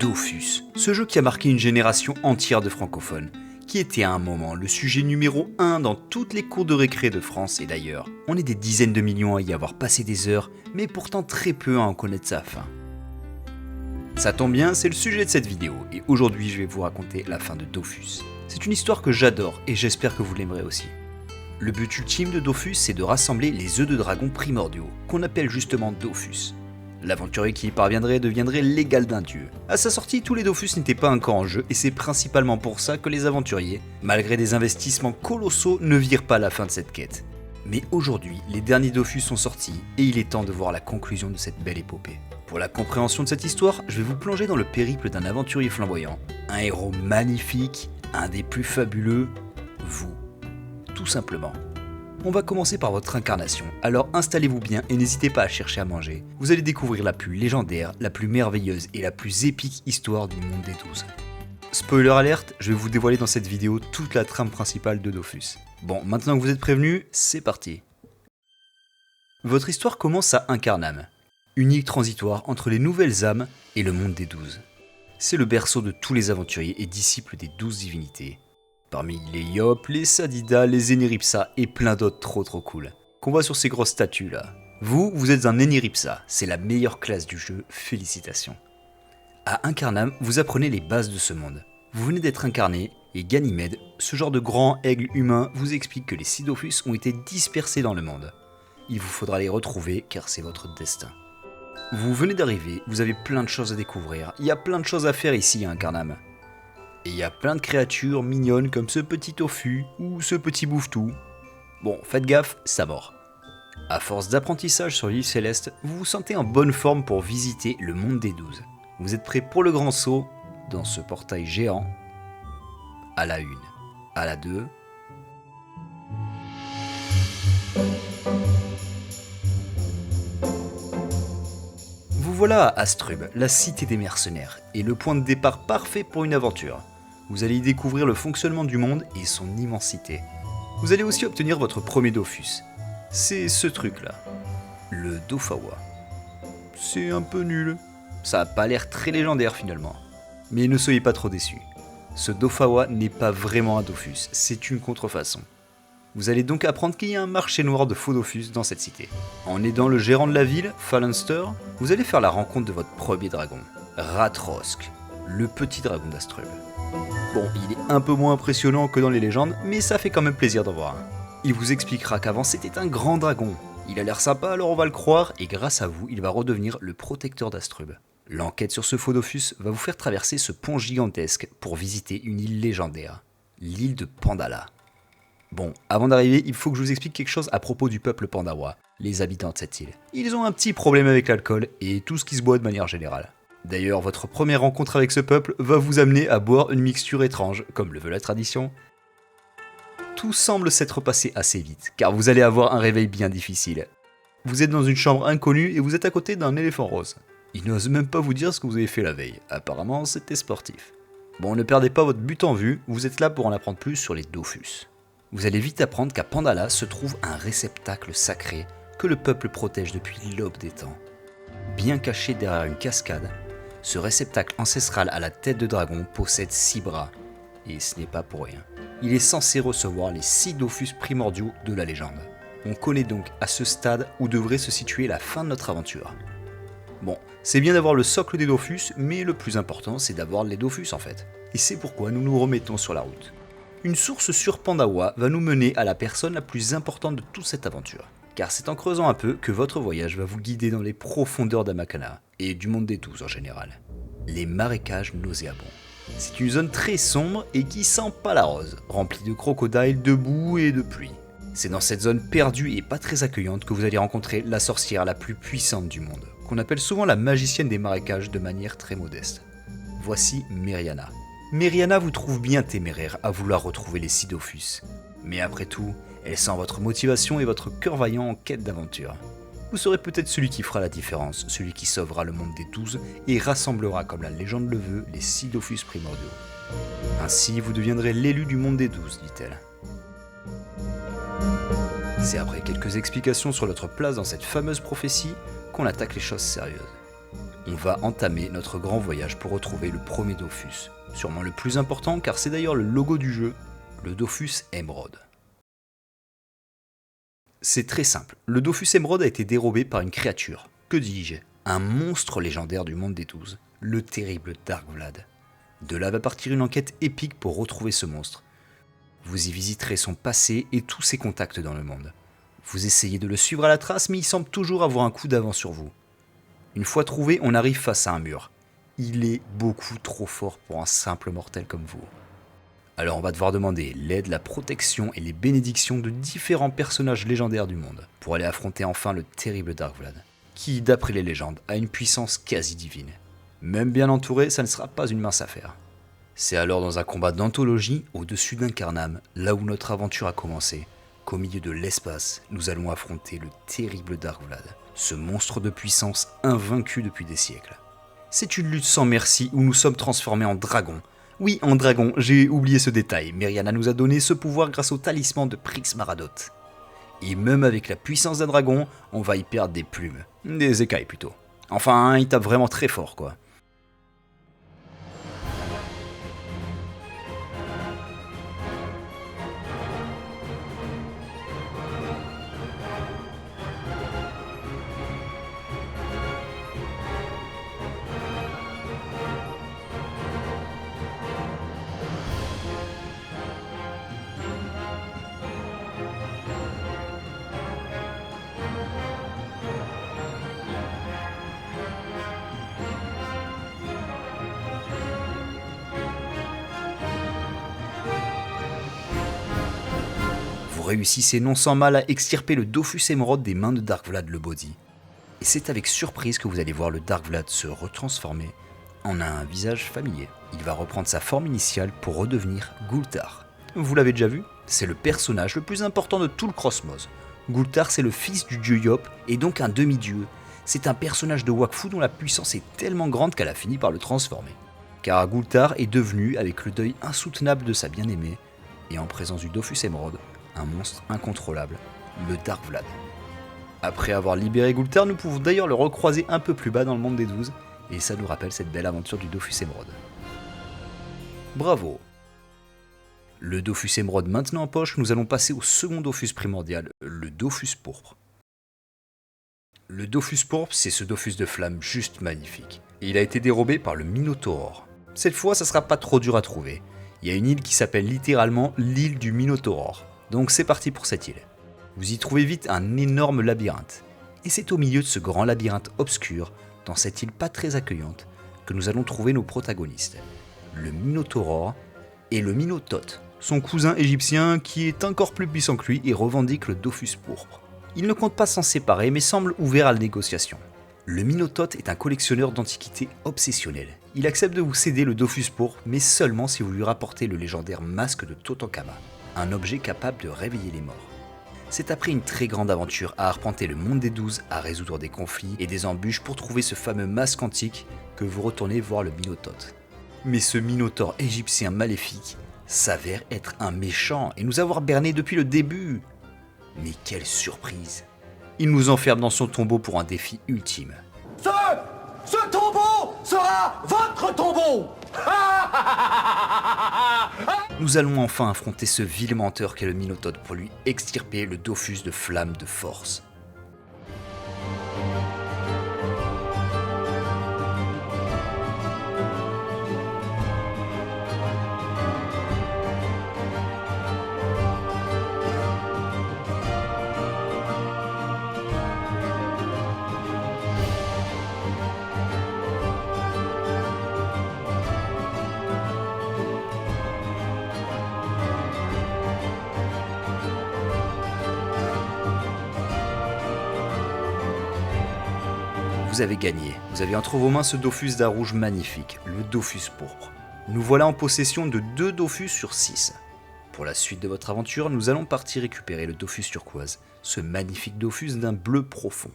Dofus, ce jeu qui a marqué une génération entière de francophones, qui était à un moment le sujet numéro 1 dans toutes les cours de récré de France et d'ailleurs. On est des dizaines de millions à y avoir passé des heures, mais pourtant très peu à en connaître sa fin. Ça tombe bien, c'est le sujet de cette vidéo, et aujourd'hui je vais vous raconter la fin de Dofus. C'est une histoire que j'adore et j'espère que vous l'aimerez aussi. Le but ultime de Dofus, c'est de rassembler les œufs de dragon primordiaux, qu'on appelle justement Dofus. L'aventurier qui y parviendrait deviendrait l'égal d'un dieu. À sa sortie, tous les Dofus n'étaient pas encore en jeu et c'est principalement pour ça que les aventuriers, malgré des investissements colossaux, ne virent pas la fin de cette quête. Mais aujourd'hui, les derniers Dofus sont sortis et il est temps de voir la conclusion de cette belle épopée. Pour la compréhension de cette histoire, je vais vous plonger dans le périple d'un aventurier flamboyant, un héros magnifique, un des plus fabuleux, vous. Tout simplement. On va commencer par votre incarnation, alors installez-vous bien et n'hésitez pas à chercher à manger. Vous allez découvrir la plus légendaire, la plus merveilleuse et la plus épique histoire du monde des 12. Spoiler alerte, je vais vous dévoiler dans cette vidéo toute la trame principale de Dofus. Bon, maintenant que vous êtes prévenus, c'est parti. Votre histoire commence à Incarnam, une île transitoire entre les nouvelles âmes et le monde des 12. C'est le berceau de tous les aventuriers et disciples des 12 divinités. Parmi les Yop, les Sadida, les Eniripsa et plein d'autres trop cool, qu'on voit sur ces grosses statues là. Vous êtes un Eniripsa, c'est la meilleure classe du jeu, félicitations. À Incarnam, vous apprenez les bases de ce monde. Vous venez d'être incarné, et Ganymède, ce genre de grand aigle humain, vous explique que les 6 Dofus ont été dispersés dans le monde. Il vous faudra les retrouver car c'est votre destin. Vous venez d'arriver, vous avez plein de choses à découvrir, il y a plein de choses à faire ici à Incarnam. Et il y a plein de créatures mignonnes comme ce petit tofu ou ce petit bouffetou. Bon, faites gaffe, ça mord. À force d'apprentissage sur l'île céleste, vous vous sentez en bonne forme pour visiter le monde des 12. Vous êtes prêts pour le grand saut dans ce portail géant. À la 1, à la 2. Vous voilà à Astrub, la cité des mercenaires, et le point de départ parfait pour une aventure. Vous allez y découvrir le fonctionnement du monde et son immensité. Vous allez aussi obtenir votre premier Dofus. C'est ce truc là, le Dofawa. C'est un peu nul. Ça a pas l'air très légendaire finalement. Mais ne soyez pas trop déçus. Ce Dofawa n'est pas vraiment un Dofus, c'est une contrefaçon. Vous allez donc apprendre qu'il y a un marché noir de faux Dofus dans cette cité. En aidant le gérant de la ville, Falenster, vous allez faire la rencontre de votre premier dragon, Ratrosk, le petit dragon d'Astrub. Bon, il est un peu moins impressionnant que dans les légendes, mais ça fait quand même plaisir d'en voir un. Il vous expliquera qu'avant c'était un grand dragon. Il a l'air sympa, alors on va le croire, et grâce à vous, il va redevenir le protecteur d'Astrub. L'enquête sur ce faux Dofus va vous faire traverser ce pont gigantesque pour visiter une île légendaire, l'île de Pandala. Bon, avant d'arriver, il faut que je vous explique quelque chose à propos du peuple Pandawa, les habitants de cette île. Ils ont un petit problème avec l'alcool et tout ce qui se boit de manière générale. D'ailleurs, votre première rencontre avec ce peuple va vous amener à boire une mixture étrange, comme le veut la tradition. Tout semble s'être passé assez vite, car vous allez avoir un réveil bien difficile. Vous êtes dans une chambre inconnue et vous êtes à côté d'un éléphant rose. Il n'ose même pas vous dire ce que vous avez fait la veille, apparemment c'était sportif. Bon, ne perdez pas votre but en vue, vous êtes là pour en apprendre plus sur les Dofus. Vous allez vite apprendre qu'à Pandala se trouve un réceptacle sacré que le peuple protège depuis l'aube des temps. Bien caché derrière une cascade, ce réceptacle ancestral à la tête de dragon possède 6 bras, et ce n'est pas pour rien. Il est censé recevoir les 6 Dofus primordiaux de la légende. On connaît donc à ce stade où devrait se situer la fin de notre aventure. Bon, c'est bien d'avoir le socle des Dofus, mais le plus important c'est d'avoir les Dofus en fait. Et c'est pourquoi nous nous remettons sur la route. Une source sur Pandawa va nous mener à la personne la plus importante de toute cette aventure. Car c'est en creusant un peu que votre voyage va vous guider dans les profondeurs d'Amakana, et du monde des 12 en général. Les marécages nauséabonds. C'est une zone très sombre et qui sent pas la rose, remplie de crocodiles, de boue et de pluie. C'est dans cette zone perdue et pas très accueillante que vous allez rencontrer la sorcière la plus puissante du monde, qu'on appelle souvent la magicienne des marécages de manière très modeste. Voici Meriana. Meriana vous trouve bien téméraire à vouloir retrouver les 6 Dofus. Mais après tout, elle sent votre motivation et votre cœur vaillant en quête d'aventure. Vous serez peut-être celui qui fera la différence, celui qui sauvera le monde des 12 et rassemblera, comme la légende le veut, les 6 Dofus primordiaux. Ainsi, vous deviendrez l'élu du monde des 12, dit-elle. C'est après quelques explications sur notre place dans cette fameuse prophétie qu'on attaque les choses sérieuses. on va entamer notre grand voyage pour retrouver le premier Dofus. Sûrement le plus important car c'est d'ailleurs le logo du jeu, le Dofus Émeraude. C'est très simple, le Dofus Émeraude a été dérobé par une créature, que dis-je, un monstre légendaire du monde des 12, le terrible Dark Vlad. De là va partir une enquête épique pour retrouver ce monstre. Vous y visiterez son passé et tous ses contacts dans le monde. Vous essayez de le suivre à la trace mais il semble toujours avoir un coup d'avance sur vous. Une fois trouvé, on arrive face à un mur. Il est beaucoup trop fort pour un simple mortel comme vous. Alors on va devoir demander l'aide, la protection et les bénédictions de différents personnages légendaires du monde pour aller affronter enfin le terrible Dark Vlad, qui, d'après les légendes, a une puissance quasi divine. Même bien entouré, ça ne sera pas une mince affaire. C'est alors dans un combat d'anthologie, au-dessus d'Incarnam, là où notre aventure a commencé, qu'au milieu de l'espace, nous allons affronter le terrible Dark Vlad, ce monstre de puissance invaincu depuis des siècles. C'est une lutte sans merci où nous sommes transformés en dragons. Oui, en dragon, j'ai oublié ce détail, Meriana nous a donné ce pouvoir grâce au talisman de Prix Maradot. Et même avec la puissance d'un dragon, on va y perdre des plumes, des écailles plutôt. Enfin, il tape vraiment très fort quoi. Vous réussissez non sans mal à extirper le Dofus Émeraude des mains de Dark Vlad le Body. Et c'est avec surprise que vous allez voir le Dark Vlad se retransformer en un visage familier. Il va reprendre sa forme initiale pour redevenir Gul'thar. Vous l'avez déjà vu? C'est le personnage le plus important de tout le Cosmos. Gul'thar, c'est le fils du dieu Yop et donc un demi-dieu. C'est un personnage de Wakfu dont la puissance est tellement grande qu'elle a fini par le transformer. Car Gul'thar est devenu, avec le deuil insoutenable de sa bien-aimée, et en présence du Dofus Émeraude, un monstre incontrôlable, le Dark Vlad. Après avoir libéré Gul'thar, nous pouvons d'ailleurs le recroiser un peu plus bas dans le monde des 12, et ça nous rappelle cette belle aventure du Dofus Émeraude. Bravo! Le Dofus Émeraude maintenant en poche, nous allons passer au second Dofus primordial, le Dofus Pourpre. Le Dofus Pourpre, c'est ce Dofus de flamme juste magnifique. Et il a été dérobé par le Minotaurore. Cette fois, ça sera pas trop dur à trouver. Il y a une île qui s'appelle littéralement l'île du Minotaurore. Donc c'est parti pour cette île. Vous y trouvez vite un énorme labyrinthe. Et c'est au milieu de ce grand labyrinthe obscur, dans cette île pas très accueillante, que nous allons trouver nos protagonistes. Le Minotaurore et le Minotaute, son cousin égyptien qui est encore plus puissant que lui et revendique le Dofus Pourpre. Il ne compte pas s'en séparer mais semble ouvert à la négociation. Le Minotaute est un collectionneur d'antiquités obsessionnel. Il accepte de vous céder le Dofus Pourpre, mais seulement si vous lui rapportez le légendaire masque de Totankhamon, un objet capable de réveiller les morts. C'est après une très grande aventure à arpenter le monde des 12, à résoudre des conflits et des embûches pour trouver ce fameux masque antique que vous retournez voir le Minotaute. Mais ce Minotaure égyptien maléfique s'avère être un méchant et nous avoir berné depuis le début. Mais quelle surprise! Il nous enferme dans son tombeau pour un défi ultime. Ce tombeau sera votre tombeau. Nous allons enfin affronter ce vil menteur qu'est le Minotaute pour lui extirper le Dofus de flamme de force. Vous avez gagné, vous avez entre vos mains ce Dofus d'Arouge magnifique, le Dofus Pourpre. Nous voilà en possession de 2 Dofus sur 6. Pour la suite de votre aventure, nous allons partir récupérer le Dofus turquoise, ce magnifique Dofus d'un bleu profond.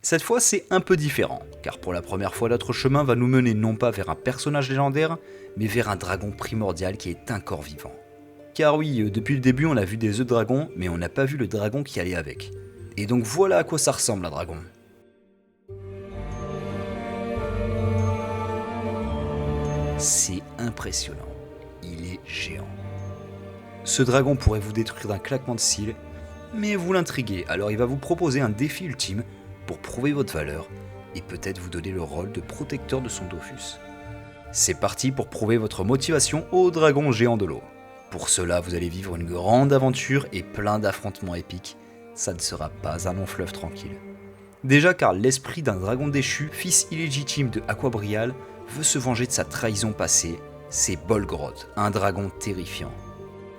Cette fois, c'est un peu différent, car pour la première fois, notre chemin va nous mener non pas vers un personnage légendaire, mais vers un dragon primordial qui est un corps vivant. Car oui, depuis le début, on a vu des œufs de dragon, mais on n'a pas vu le dragon qui allait avec. Et donc voilà à quoi ça ressemble un dragon. C'est impressionnant. Il est géant. Ce dragon pourrait vous détruire d'un claquement de cils, mais vous l'intriguez, alors il va vous proposer un défi ultime pour prouver votre valeur et peut-être vous donner le rôle de protecteur de son Dofus. C'est parti pour prouver votre motivation au dragon géant de l'eau. Pour cela, vous allez vivre une grande aventure et plein d'affrontements épiques. Ça ne sera pas un long fleuve tranquille. Déjà car l'esprit d'un dragon déchu, fils illégitime de Aquabrial, veut se venger de sa trahison passée, c'est Bolgroth, un dragon terrifiant.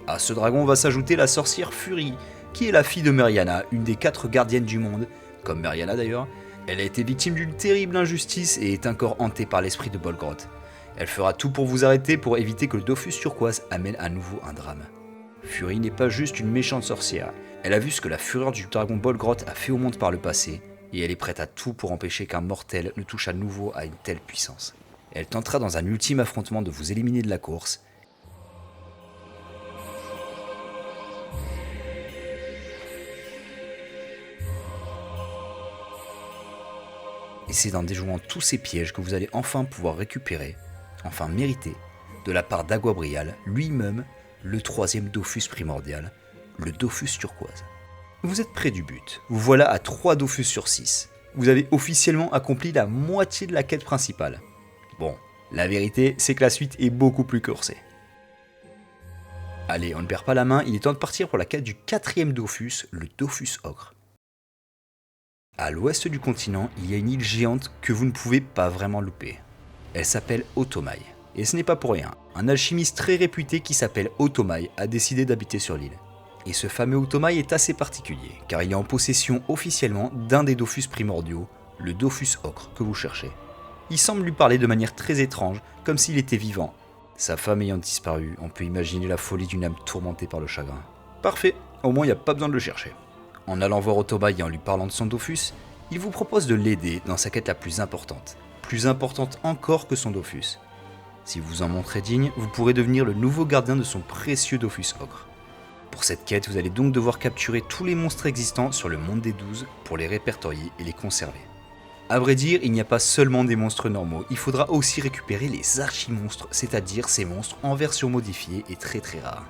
À ce dragon va s'ajouter la sorcière Fury, qui est la fille de Meriana, une des 4 gardiennes du monde, comme Meriana d'ailleurs. Elle a été victime d'une terrible injustice et est encore hantée par l'esprit de Bolgroth. Elle fera tout pour vous arrêter pour éviter que le Dofus turquoise amène à nouveau un drame. Fury n'est pas juste une méchante sorcière, elle a vu ce que la fureur du dragon Bolgroth a fait au monde par le passé, et elle est prête à tout pour empêcher qu'un mortel ne touche à nouveau à une telle puissance. Elle tentera dans un ultime affrontement de vous éliminer de la course. Et c'est en déjouant tous ces pièges que vous allez enfin pouvoir récupérer, enfin mériter, de la part d'Aquabrial, lui-même, le 3e Dofus primordial, le Dofus turquoise. Vous êtes près du but, vous voilà à 3 Dofus sur 6. Vous avez officiellement accompli la moitié de la quête principale. Bon, la vérité, c'est que la suite est beaucoup plus corsée. Allez, on ne perd pas la main, il est temps de partir pour la quête du 4e Dofus, le Dofus Ogre. À l'ouest du continent, il y a une île géante que vous ne pouvez pas vraiment louper. Elle s'appelle Otomai. Et ce n'est pas pour rien. Un alchimiste très réputé qui s'appelle Otomai a décidé d'habiter sur l'île. Et ce fameux Otomai est assez particulier, car il est en possession officiellement d'un des Dofus primordiaux, le Dofus Ocre que vous cherchez. Il semble lui parler de manière très étrange, comme s'il était vivant. Sa femme ayant disparu, on peut imaginer la folie d'une âme tourmentée par le chagrin. Parfait, au moins il n'y a pas besoin de le chercher. En allant voir Otomai et en lui parlant de son Dofus, il vous propose de l'aider dans sa quête la plus importante encore que son Dofus. Si vous en montrez digne, vous pourrez devenir le nouveau gardien de son précieux Dofus Ogre. Pour cette quête, vous allez donc devoir capturer tous les monstres existants sur le monde des 12 pour les répertorier et les conserver. À vrai dire, il n'y a pas seulement des monstres normaux, il faudra aussi récupérer les archimonstres, c'est-à-dire ces monstres en version modifiée et très rares.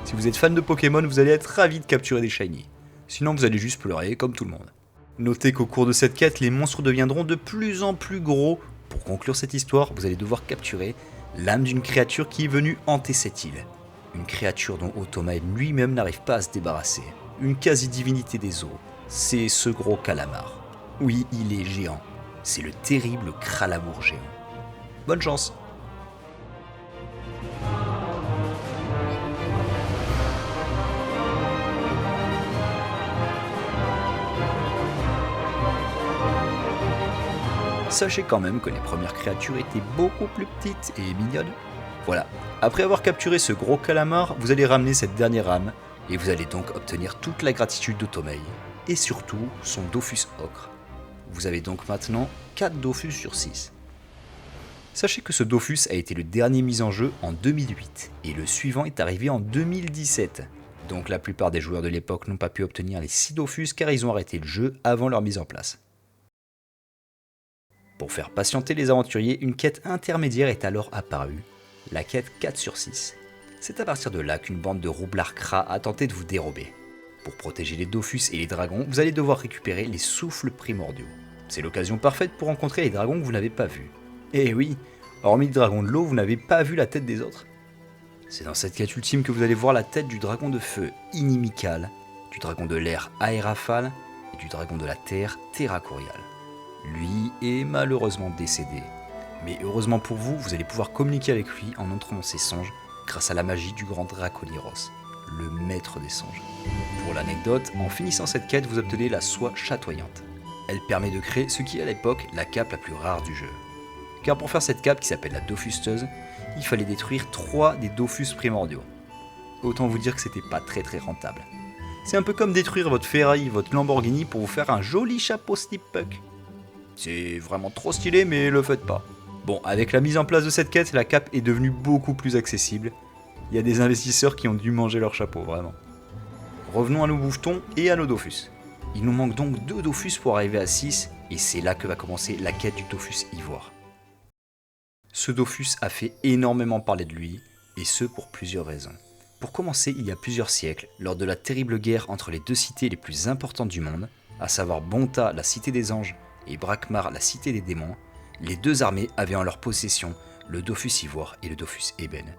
Si vous êtes fan de Pokémon, vous allez être ravi de capturer des shiny. Sinon vous allez juste pleurer comme tout le monde. Notez qu'au cours de cette quête, les monstres deviendront de plus en plus gros. Pour conclure cette histoire, vous allez devoir capturer l'âme d'une créature qui est venue hanter cette île. Une créature dont Otomai lui-même n'arrive pas à se débarrasser. Une quasi-divinité des eaux. C'est ce gros calamar. Oui, il est géant. C'est le terrible Kralamour géant. Bonne chance! Sachez quand même que les premières créatures étaient beaucoup plus petites et mignonnes. Voilà, après avoir capturé ce gros calamar, vous allez ramener cette dernière âme, et vous allez donc obtenir toute la gratitude d'Otomai, et surtout son Dofus Ocre. Vous avez donc maintenant 4 Dofus sur 6. Sachez que ce Dofus a été le dernier mis en jeu en 2008, et le suivant est arrivé en 2017. Donc la plupart des joueurs de l'époque n'ont pas pu obtenir les 6 Dofus car ils ont arrêté le jeu avant leur mise en place. Pour faire patienter les aventuriers, une quête intermédiaire est alors apparue, la quête 4 sur 6. C'est à partir de là qu'une bande de roublards Kra a tenté de vous dérober. Pour protéger les Dofus et les dragons, vous allez devoir récupérer les souffles primordiaux. C'est l'occasion parfaite pour rencontrer les dragons que vous n'avez pas vus. Et oui, hormis le dragon de l'eau, vous n'avez pas vu la tête des autres. C'est dans cette quête ultime que vous allez voir la tête du dragon de feu Inimical, du dragon de l'air Aéraphale et du dragon de la terre Terracorial. Lui est malheureusement décédé. Mais heureusement pour vous, vous allez pouvoir communiquer avec lui en entrant dans ses songes grâce à la magie du grand Dracoliros, le maître des songes. Pour l'anecdote, en finissant cette quête, vous obtenez la soie chatoyante. Elle permet de créer ce qui est à l'époque la cape la plus rare du jeu. Car pour faire cette cape qui s'appelle la Dofusteuse, il fallait détruire 3 des Dofus primordiaux. Autant vous dire que c'était pas très rentable. C'est un peu comme détruire votre Ferrari, votre Lamborghini pour vous faire un joli chapeau Slippuck. C'est vraiment trop stylé, mais le faites pas. Bon, avec la mise en place de cette quête, la cape est devenue beaucoup plus accessible. Il y a des investisseurs qui ont dû manger leur chapeau, vraiment. Revenons à nos bouffetons et à nos Dofus. Il nous manque donc 2 Dofus pour arriver à 6, et c'est là que va commencer la quête du Dofus Ivoire. Ce Dofus a fait énormément parler de lui, et ce pour plusieurs raisons. Pour commencer, il y a plusieurs siècles, lors de la terrible guerre entre les deux cités les plus importantes du monde, à savoir Bonta, la cité des anges, et Brakmar, la cité des démons, les deux armées avaient en leur possession le Dofus Ivoire et le Dofus Ébène.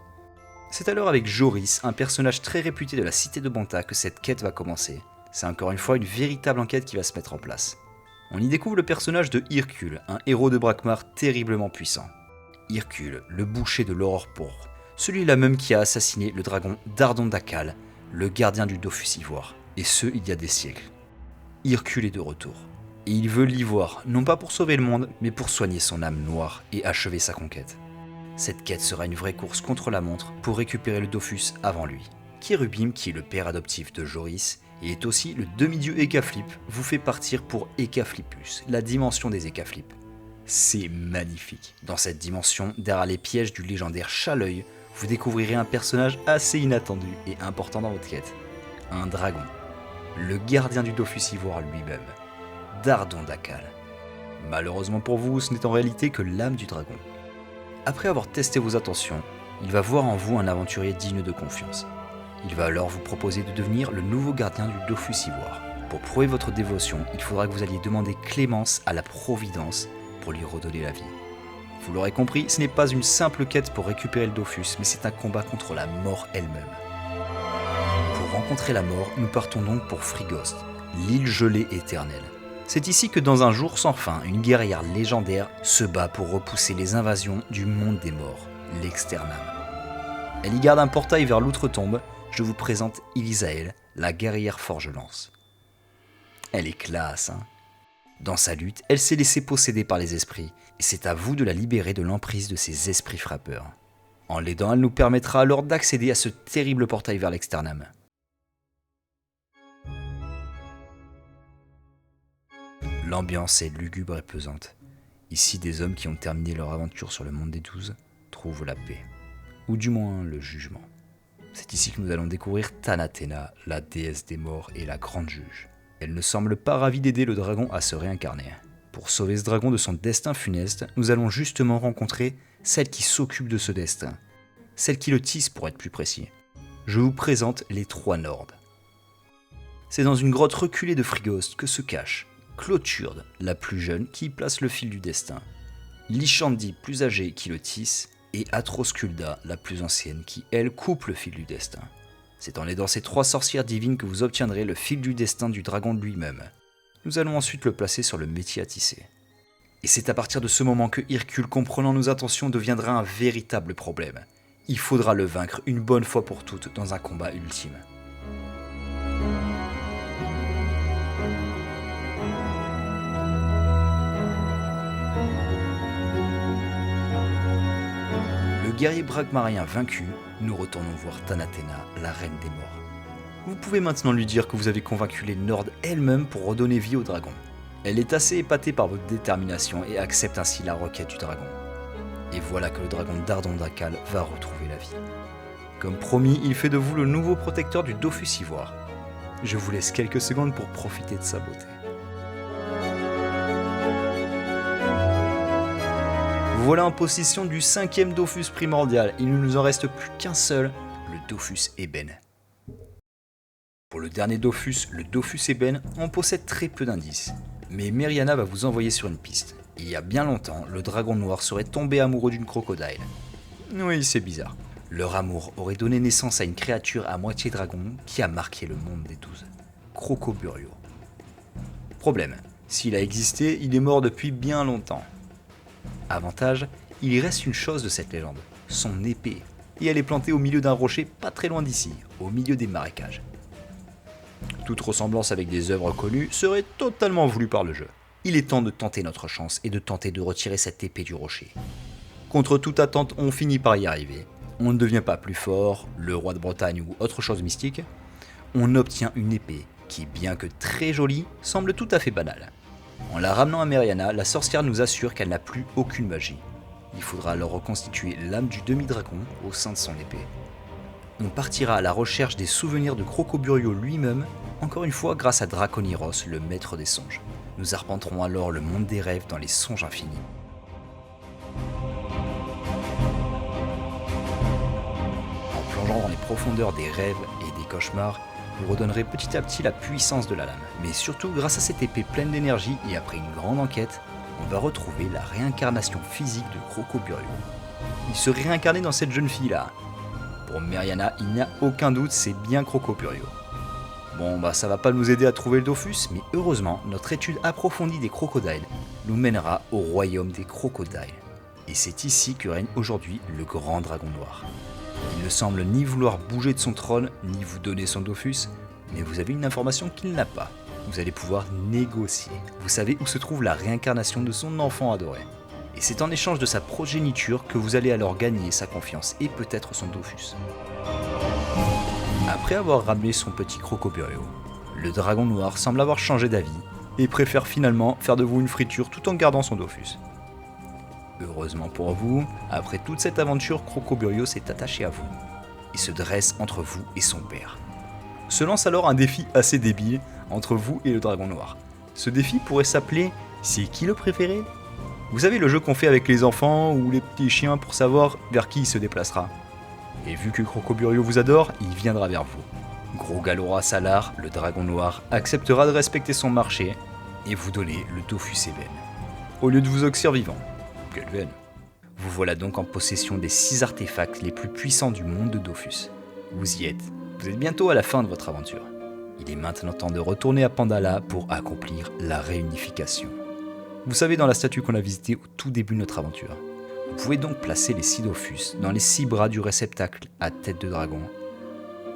C'est alors avec Joris, un personnage très réputé de la cité de Bonta, que cette quête va commencer. C'est encore une fois une véritable enquête qui va se mettre en place. On y découvre le personnage de Irkul, un héros de Brakmar terriblement puissant. Irkul, le boucher de l'aurore pourpre, celui-là même qui a assassiné le dragon Dardon Dakal, le gardien du Dofus Ivoire, et ce il y a des siècles. Irkul est de retour, et il veut l'Ivoire, non pas pour sauver le monde, mais pour soigner son âme noire et achever sa conquête. Cette quête sera une vraie course contre la montre pour récupérer le Dofus avant lui. Kirubim, qui est le père adoptif de Joris, et est aussi le demi-dieu Ekaflip, vous fait partir pour Ekaflipus, la dimension des Ekaflip. C'est magnifique. Dans cette dimension, derrière les pièges du légendaire Chat-l'œil, vous découvrirez un personnage assez inattendu et important dans votre quête. Un dragon. Le gardien du Dofus Ivoire lui-même. Dardon Dakal. Malheureusement pour vous, ce n'est en réalité que l'âme du dragon. Après avoir testé vos intentions, il va voir en vous un aventurier digne de confiance. Il va alors vous proposer de devenir le nouveau gardien du Dofus Ivoire. Pour prouver votre dévotion, il faudra que vous alliez demander clémence à la Providence pour lui redonner la vie. Vous l'aurez compris, ce n'est pas une simple quête pour récupérer le Dofus, mais c'est un combat contre la mort elle-même. Pour rencontrer la mort, nous partons donc pour Frigost, l'île gelée éternelle. C'est ici que dans un jour sans fin, une guerrière légendaire se bat pour repousser les invasions du monde des morts, l'Externam. Elle y garde un portail vers l'outre-tombe. Je vous présente Ilisaël, la guerrière forgelance. Elle est classe, hein. Dans sa lutte, elle s'est laissée posséder par les esprits, et c'est à vous de la libérer de l'emprise de ces esprits frappeurs. En l'aidant, elle nous permettra alors d'accéder à ce terrible portail vers l'Externam. L'ambiance est lugubre et pesante. Ici, des hommes qui ont terminé leur aventure sur le monde des 12 trouvent la paix, ou du moins le jugement. C'est ici que nous allons découvrir Tanathena, la déesse des morts et la grande juge. Elle ne semble pas ravie d'aider le dragon à se réincarner. Pour sauver ce dragon de son destin funeste, nous allons justement rencontrer celle qui s'occupe de ce destin. Celle qui le tisse pour être plus précis. Je vous présente les trois Nords. C'est dans une grotte reculée de Frigost que se cache Cloturde, la plus jeune, qui place le fil du destin. Lishandi, plus âgée, qui le tisse. Et Atroskulda, la plus ancienne, qui, elle, coupe le fil du destin. C'est en aidant ces trois sorcières divines que vous obtiendrez le fil du destin du dragon de lui-même. Nous allons ensuite le placer sur le métier à tisser. Et c'est à partir de ce moment que Irkul, comprenant nos intentions, deviendra un véritable problème. Il faudra le vaincre une bonne fois pour toutes dans un combat ultime. Le guerrier brakmarien vaincu, nous retournons voir Tanathena, la reine des morts. Vous pouvez maintenant lui dire que vous avez convaincu les Nords elle-même pour redonner vie au dragon. Elle est assez épatée par votre détermination et accepte ainsi la requête du dragon. Et voilà que le dragon Dardon Dakal va retrouver la vie. Comme promis, il fait de vous le nouveau protecteur du Dofus Ivoire. Je vous laisse quelques secondes pour profiter de sa beauté. Voilà en possession du 5e Dofus primordial. Il ne nous en reste plus qu'un seul, le Dofus Ébène. Pour le dernier Dofus, le Dofus Ébène, on possède très peu d'indices. Mais Meriana va vous envoyer sur une piste. Il y a bien longtemps, le dragon noir serait tombé amoureux d'une crocodile. Oui, c'est bizarre. Leur amour aurait donné naissance à une créature à moitié dragon qui a marqué le monde des 12. Crocoburio. Problème, s'il a existé, il est mort depuis bien longtemps. Avantage, il y reste une chose de cette légende, son épée, et elle est plantée au milieu d'un rocher pas très loin d'ici, au milieu des marécages. Toute ressemblance avec des œuvres connues serait totalement voulue par le jeu. Il est temps de tenter notre chance et de tenter de retirer cette épée du rocher. Contre toute attente, on finit par y arriver. On ne devient pas plus fort, le roi de Bretagne ou autre chose mystique. On obtient une épée qui, bien que très jolie, semble tout à fait banale. En la ramenant à Meriana, la sorcière nous assure qu'elle n'a plus aucune magie. Il faudra alors reconstituer l'âme du demi-dragon au sein de son épée. On partira à la recherche des souvenirs de Crocoburio lui-même, encore une fois grâce à Draconiros, le maître des songes. Nous arpenterons alors le monde des rêves dans les songes infinis. les profondeurs des rêves et des cauchemars, vous redonnerez petit à petit la puissance de la lame. Mais surtout, grâce à cette épée pleine d'énergie et après une grande enquête, on va retrouver la réincarnation physique de Crocoburios. Il se réincarnait dans cette jeune fille-là. Pour Meriana, il n'y a aucun doute, c'est bien Crocoburios. Bon, ça va pas nous aider à trouver le Dofus, mais heureusement, notre étude approfondie des crocodiles nous mènera au royaume des crocodiles. Et c'est ici que règne aujourd'hui le grand dragon noir. Il ne semble ni vouloir bouger de son trône, ni vous donner son Dofus, mais vous avez une information qu'il n'a pas. Vous allez pouvoir négocier. Vous savez où se trouve la réincarnation de son enfant adoré. Et c'est en échange de sa progéniture que vous allez alors gagner sa confiance et peut-être son Dofus. Après avoir ramené son petit Crocoburio, le dragon noir semble avoir changé d'avis et préfère finalement faire de vous une friture tout en gardant son Dofus. Heureusement pour vous, après toute cette aventure, Crocoburio s'est attaché à vous et se dresse entre vous et son père. Se lance alors un défi assez débile entre vous et le dragon noir. Ce défi pourrait s'appeler « C'est qui le préféré ?» Vous savez le jeu qu'on fait avec les enfants ou les petits chiens pour savoir vers qui il se déplacera. Et vu que Crocoburio vous adore, il viendra vers vous. Gros Galora Salar, le dragon noir, acceptera de respecter son marché et vous donner le Dofus Even, au lieu de vous oxyre vivant. Quelle veine. Vous voilà donc en possession des 6 artefacts les plus puissants du monde de Dofus. Vous y êtes. Vous êtes bientôt à la fin de votre aventure. Il est maintenant temps de retourner à Pandala pour accomplir la réunification. Vous savez, dans la statue qu'on a visitée au tout début de notre aventure. Vous pouvez donc placer les 6 Dofus dans les 6 bras du réceptacle à tête de dragon.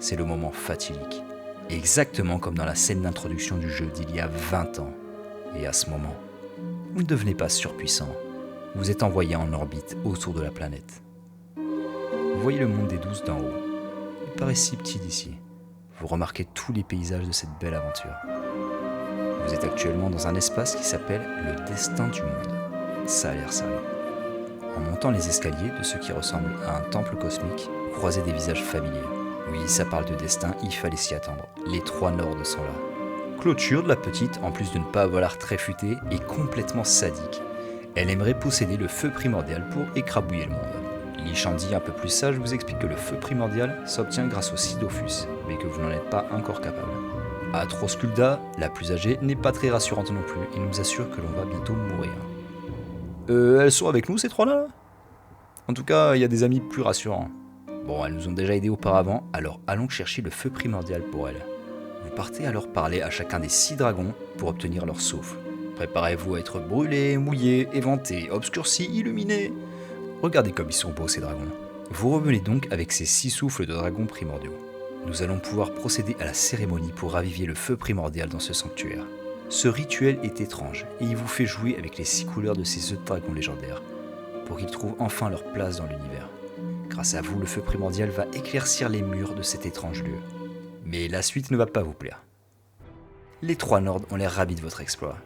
C'est le moment fatidique. Exactement comme dans la scène d'introduction du jeu d'il y a 20 ans. Et à ce moment, vous ne devenez pas surpuissant. Vous êtes envoyé en orbite autour de la planète. Vous voyez le monde des 12 d'en haut. Il paraît si petit d'ici. Vous remarquez tous les paysages de cette belle aventure. Vous êtes actuellement dans un espace qui s'appelle le destin du monde. Ça a l'air sérieux. En montant les escaliers de ce qui ressemble à un temple cosmique, vous croisez des visages familiers. Oui, ça parle de destin, il fallait s'y attendre. Les 3 Nords sont là. Clôture, la petite, en plus de ne pas avoir l'air très futée, est complètement sadique. Elle aimerait posséder le feu primordial pour écrabouiller le monde. Lishandi, un peu plus sage, vous explique que le feu primordial s'obtient grâce au 6 Dofus, mais que vous n'en êtes pas encore capable. Atroskulda, la plus âgée, n'est pas très rassurante non plus et nous assure que l'on va bientôt mourir. Elles sont avec nous ces 3-là ? En tout cas, il y a des amis plus rassurants. Bon, elles nous ont déjà aidés auparavant, alors allons chercher le feu primordial pour elles. Vous partez alors parler à chacun des 6 dragons pour obtenir leur souffle. Préparez-vous à être brûlés, mouillés, éventés, obscurcis, illuminés. Regardez comme ils sont beaux ces dragons. Vous revenez donc avec ces 6 souffles de dragons primordiaux. Nous allons pouvoir procéder à la cérémonie pour raviver le feu primordial dans ce sanctuaire. Ce rituel est étrange et il vous fait jouer avec les 6 couleurs de ces œufs de dragons légendaires pour qu'ils trouvent enfin leur place dans l'univers. Grâce à vous, le feu primordial va éclaircir les murs de cet étrange lieu. Mais la suite ne va pas vous plaire. Les 3 Nords ont l'air ravis de votre exploit.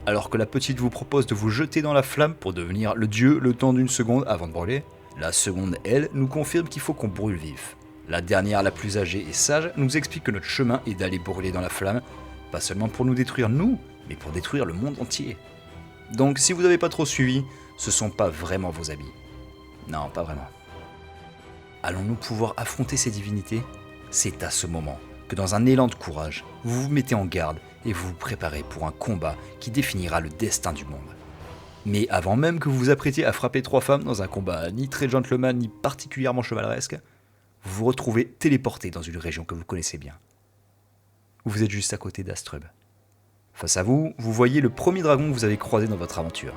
Alors que la petite vous propose de vous jeter dans la flamme pour devenir le dieu le temps d'une seconde avant de brûler, la seconde, elle, nous confirme qu'il faut qu'on brûle vif. La dernière, la plus âgée et sage, nous explique que notre chemin est d'aller brûler dans la flamme, pas seulement pour nous détruire nous, mais pour détruire le monde entier. Donc si vous n'avez pas trop suivi, ce sont pas vraiment vos amis. Non, pas vraiment. Allons-nous pouvoir affronter ces divinités ? C'est à ce moment que dans un élan de courage, vous vous mettez en garde et vous vous préparez pour un combat qui définira le destin du monde. Mais avant même que vous vous apprêtiez à frapper 3 femmes dans un combat ni très gentleman ni particulièrement chevaleresque, vous vous retrouvez téléporté dans une région que vous connaissez bien. Vous êtes juste à côté d'Astrub. Face à vous, vous voyez le premier dragon que vous avez croisé dans votre aventure.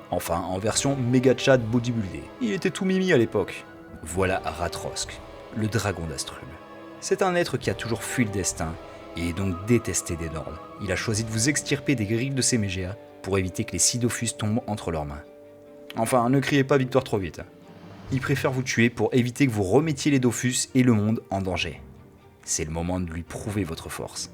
Enfin, en version méga chat bodybuildé. Il était tout mimi à l'époque. Voilà Ratrosk, le dragon d'Astrub. C'est un être qui a toujours fui le destin et est donc détesté des Nords. Il a choisi de vous extirper des griffes de ses mégéas pour éviter que les 6 Dofus tombent entre leurs mains. Enfin, ne criez pas victoire trop vite. Il préfère vous tuer pour éviter que vous remettiez les Dofus et le monde en danger. C'est le moment de lui prouver votre force.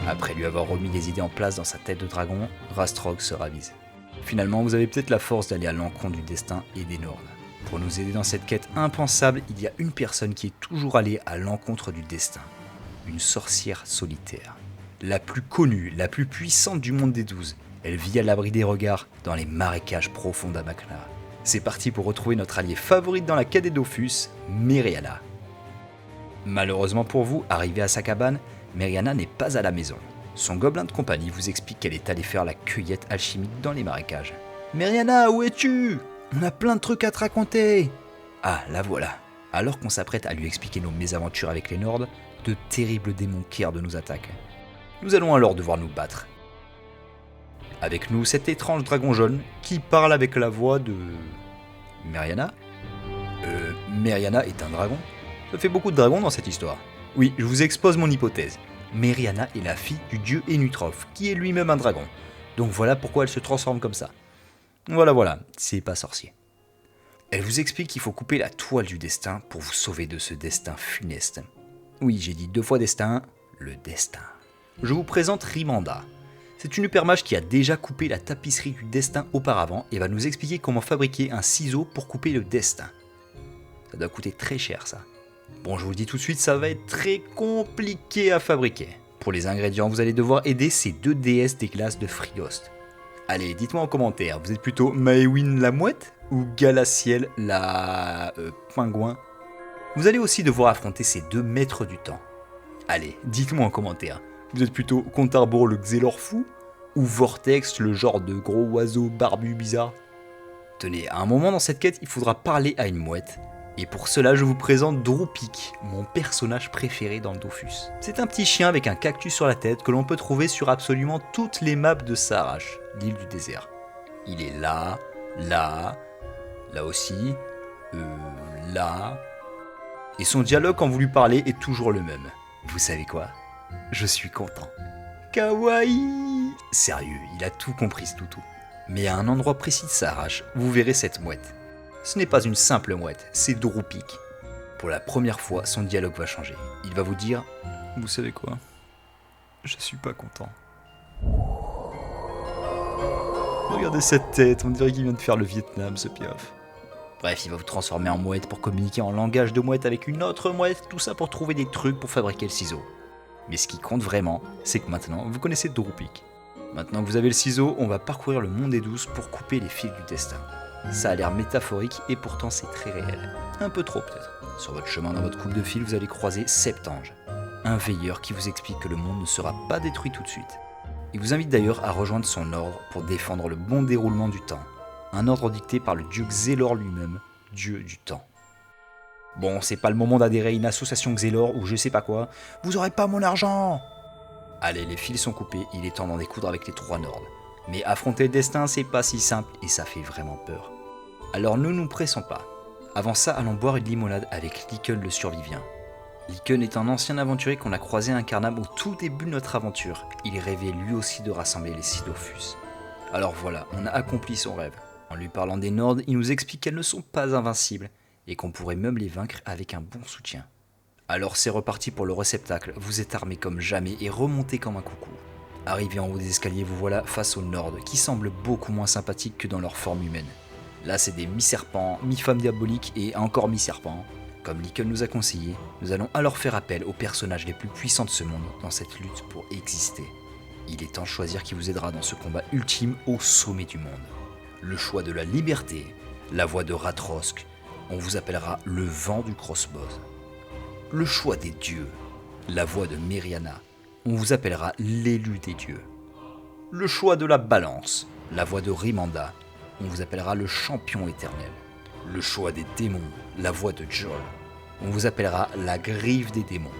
Après lui avoir remis les idées en place dans sa tête de dragon, Rastrog se ravise. Finalement, vous avez peut-être la force d'aller à l'encontre du destin et des Nords. Pour nous aider dans cette quête impensable, il y a une personne qui est toujours allée à l'encontre du destin. Une sorcière solitaire. La plus connue, la plus puissante du monde des 12. Elle vit à l'abri des regards dans les marécages profonds d'Amakna. C'est parti pour retrouver notre alliée favorite dans la quête des Dofus, Meriana. Malheureusement pour vous, arrivé à sa cabane, Meriana n'est pas à la maison. Son gobelin de compagnie vous explique qu'elle est allée faire la cueillette alchimique dans les marécages. Meriana, où es-tu? On a plein de trucs à te raconter. Ah, la voilà. Alors qu'on s'apprête à lui expliquer nos mésaventures avec les Nords, de terribles démons Kerd nous attaquent. Nous allons alors devoir nous battre. Avec nous, cet étrange dragon jaune qui parle avec la voix de... Meriana? Meriana est un dragon? Ça fait beaucoup de dragons dans cette histoire. Oui, je vous expose mon hypothèse. Meriana est la fille du dieu Enutrof, qui est lui-même un dragon. Donc voilà pourquoi elle se transforme comme ça. Voilà, c'est pas sorcier. Elle vous explique qu'il faut couper la toile du destin pour vous sauver de ce destin funeste. Oui, j'ai dit 2 fois destin, le destin. Je vous présente Rimanda. C'est une hypermage qui a déjà coupé la tapisserie du destin auparavant et va nous expliquer comment fabriquer un ciseau pour couper le destin. Ça doit coûter très cher ça. Bon, je vous le dis tout de suite, ça va être très compliqué à fabriquer. Pour les ingrédients, vous allez devoir aider ces 2 déesses des glaces de Frigost. Allez, dites-moi en commentaire, vous êtes plutôt Maewyn la mouette ou Galaciel la... pingouin? Vous allez aussi devoir affronter ces 2 maîtres du temps. Allez, dites-moi en commentaire. Vous êtes plutôt Contarbour le Xelor fou ou Vortex le genre de gros oiseau barbu bizarre? Tenez, à un moment dans cette quête, il faudra parler à une mouette. Et pour cela, je vous présente Droupik, mon personnage préféré dans Dofus. C'est un petit chien avec un cactus sur la tête que l'on peut trouver sur absolument toutes les maps de Sarache, l'île du désert. Il est là aussi, là... Et son dialogue quand vous lui parlez est toujours le même. Vous savez quoi? Je suis content. Kawaii! Sérieux, il a tout compris ce toutou. Mais à un endroit précis de Sarache, vous verrez cette mouette. Ce n'est pas une simple mouette, c'est Droupik. Pour la première fois, son dialogue va changer. Il va vous dire « Vous savez quoi? Je suis pas content. » Regardez cette tête, on dirait qu'il vient de faire le Vietnam, ce piaf. Bref, il va vous transformer en mouette pour communiquer en langage de mouette avec une autre mouette, tout ça pour trouver des trucs pour fabriquer le ciseau. Mais ce qui compte vraiment, c'est que maintenant, vous connaissez Droupik. Maintenant que vous avez le ciseau, on va parcourir le monde des douces pour couper les fils du destin. Ça a l'air métaphorique et pourtant c'est très réel. Un peu trop peut-être. Sur votre chemin dans votre coupe de fil, vous allez croiser Septange, un veilleur qui vous explique que le monde ne sera pas détruit tout de suite. Il vous invite d'ailleurs à rejoindre son ordre pour défendre le bon déroulement du temps. Un ordre dicté par le dieu Xelor lui-même, dieu du temps. Bon, c'est pas le moment d'adhérer à une association Xelor ou je sais pas quoi. Vous aurez pas mon argent! Allez, les fils sont coupés, il est temps d'en découdre avec les 3 Nords. Mais affronter le destin, c'est pas si simple et ça fait vraiment peur. Alors ne nous pressons pas. Avant ça, allons boire une limonade avec Lyken le survivant. Lyken est un ancien aventurier qu'on a croisé à Incarnam au tout début de notre aventure. Il rêvait lui aussi de rassembler les 6 Dofus. Alors voilà, on a accompli son rêve. En lui parlant des Nords, il nous explique qu'elles ne sont pas invincibles et qu'on pourrait même les vaincre avec un bon soutien. Alors c'est reparti pour le réceptacle, vous êtes armés comme jamais et remontez comme un coucou. Arrivé en haut des escaliers, vous voilà face aux Nords, qui semblent beaucoup moins sympathiques que dans leur forme humaine. Là, c'est des mi-serpents, mi-femmes diaboliques et encore mi-serpents. Comme Lyken nous a conseillé, nous allons alors faire appel aux personnages les plus puissants de ce monde dans cette lutte pour exister. Il est temps de choisir qui vous aidera dans ce combat ultime au sommet du monde. Le choix de la liberté, la voix de Ratrosk, on vous appellera le vent du crossbow. Le choix des dieux, la voix de Meriana, on vous appellera l'élu des dieux. Le choix de la balance, la voix de Rimanda, on vous appellera le champion éternel. Le choix des démons, la voix de Jol, on vous appellera la griffe des démons.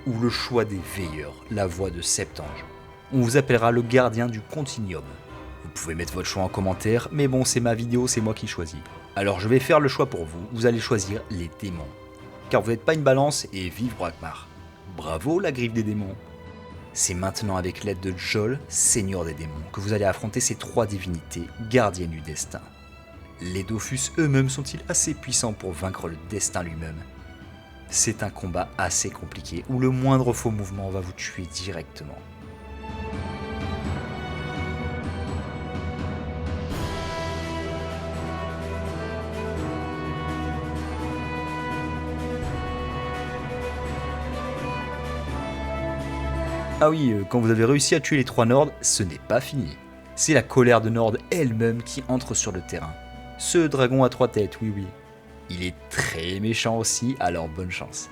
Ou le choix des veilleurs, la voix de Septange, on vous appellera le gardien du continuum. Vous pouvez mettre votre choix en commentaire, mais bon, c'est ma vidéo, c'est moi qui choisis. Alors je vais faire le choix pour vous, vous allez choisir les démons. Car vous n'êtes pas une balance et vive Brakmar. Bravo la griffe des démons. C'est maintenant avec l'aide de Jol, seigneur des démons, que vous allez affronter ces 3 divinités, gardiennes du destin. Les Dofus eux-mêmes sont-ils assez puissants pour vaincre le destin lui-même? C'est un combat assez compliqué, où le moindre faux mouvement va vous tuer directement. Ah oui, quand vous avez réussi à tuer les 3 Nords, ce n'est pas fini. C'est la colère de Nord elle-même qui entre sur le terrain. Ce dragon à 3 têtes, oui oui. Il est très méchant aussi, alors bonne chance.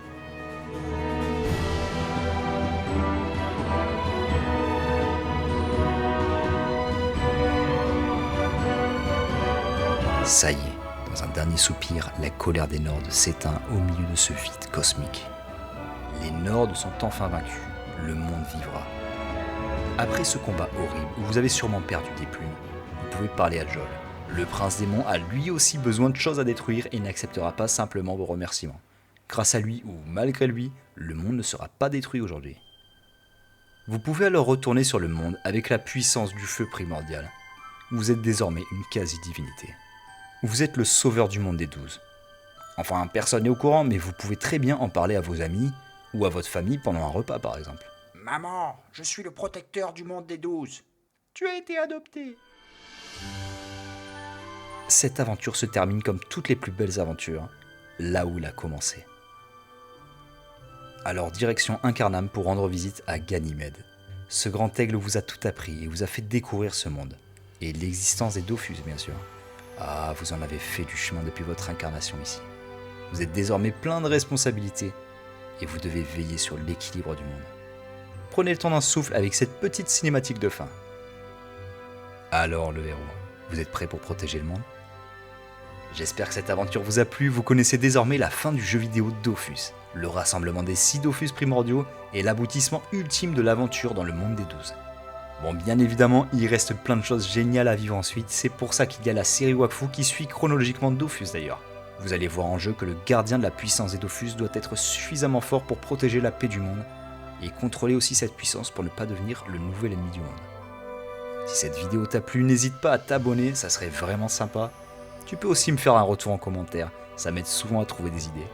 Ça y est, dans un dernier soupir, la colère des Nords s'éteint au milieu de ce vide cosmique. Les Nords sont enfin vaincus, le monde vivra. Après ce combat horrible où vous avez sûrement perdu des plumes, vous pouvez parler à Jol. Le prince démon a lui aussi besoin de choses à détruire et n'acceptera pas simplement vos remerciements. Grâce à lui ou malgré lui, le monde ne sera pas détruit aujourd'hui. Vous pouvez alors retourner sur le monde avec la puissance du feu primordial. Vous êtes désormais une quasi-divinité. Vous êtes le sauveur du monde des 12. Enfin, personne n'est au courant, mais vous pouvez très bien en parler à vos amis ou à votre famille pendant un repas par exemple. Maman, je suis le protecteur du monde des 12. Tu as été adopté. Cette aventure se termine comme toutes les plus belles aventures, là où elle a commencé. Alors direction Incarnam pour rendre visite à Ganymède. Ce grand aigle vous a tout appris et vous a fait découvrir ce monde. Et l'existence des Dofus bien sûr. Ah, vous en avez fait du chemin depuis votre incarnation ici. Vous êtes désormais plein de responsabilités et vous devez veiller sur l'équilibre du monde. Prenez le temps d'un souffle avec cette petite cinématique de fin. Alors le héros, vous êtes prêt pour protéger le monde ? J'espère que cette aventure vous a plu, vous connaissez désormais la fin du jeu vidéo Dofus, le rassemblement des 6 Dofus primordiaux et l'aboutissement ultime de l'aventure dans le monde des 12. Bon, bien évidemment, il reste plein de choses géniales à vivre ensuite, c'est pour ça qu'il y a la série Wakfu qui suit chronologiquement Dofus d'ailleurs. Vous allez voir en jeu que le gardien de la puissance des Dofus doit être suffisamment fort pour protéger la paix du monde, et contrôler aussi cette puissance pour ne pas devenir le nouvel ennemi du monde. Si cette vidéo t'a plu, n'hésite pas à t'abonner, ça serait vraiment sympa. Tu peux aussi me faire un retour en commentaire, ça m'aide souvent à trouver des idées.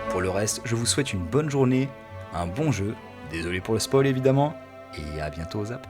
Pour le reste, je vous souhaite une bonne journée, un bon jeu, désolé pour le spoil évidemment, et à bientôt aux apps.